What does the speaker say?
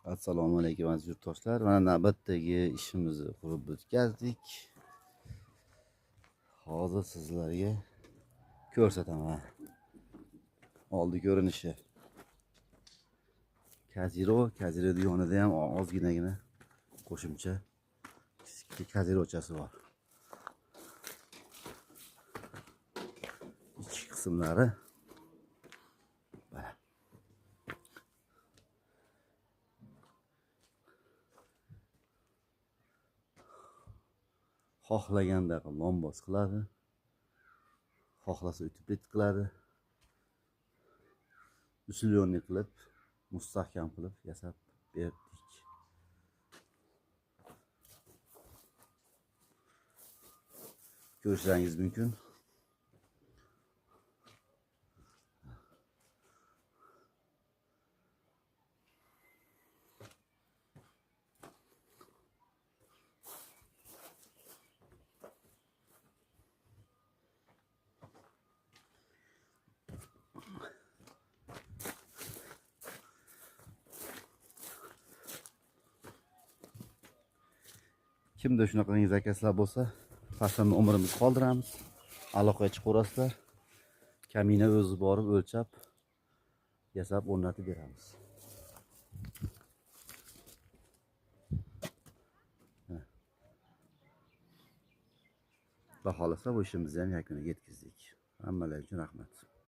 Assalomu alaykum aziz yurtdoshlar. Mana navbatdagi ishimizni qurib bitkazdik. Hozir sizlarga ko'rsataman. Oldi ko'rinishi. Kaziro yonida ham ozginagina qo'shimcha kichik kazirochasi bor. Ichki qismlari xohlaganda lombos qiladi, xohlasa utiblet qiladi, usulyonni qilib, mustahkam qilib yasab berdik. Ko'rishingiz mumkin. Kimda shunaqangi zakazlar bo'lsa, pastdan nomerimizni qoldiramiz. Aloqaga chiqaverasizlar. Kamina o'zi borib o'lchab, yasab o'rnatib beramiz. Xudo xolasa bu ishimizni ham yakuniga yetkazdik. Hammalar uchun rahmat.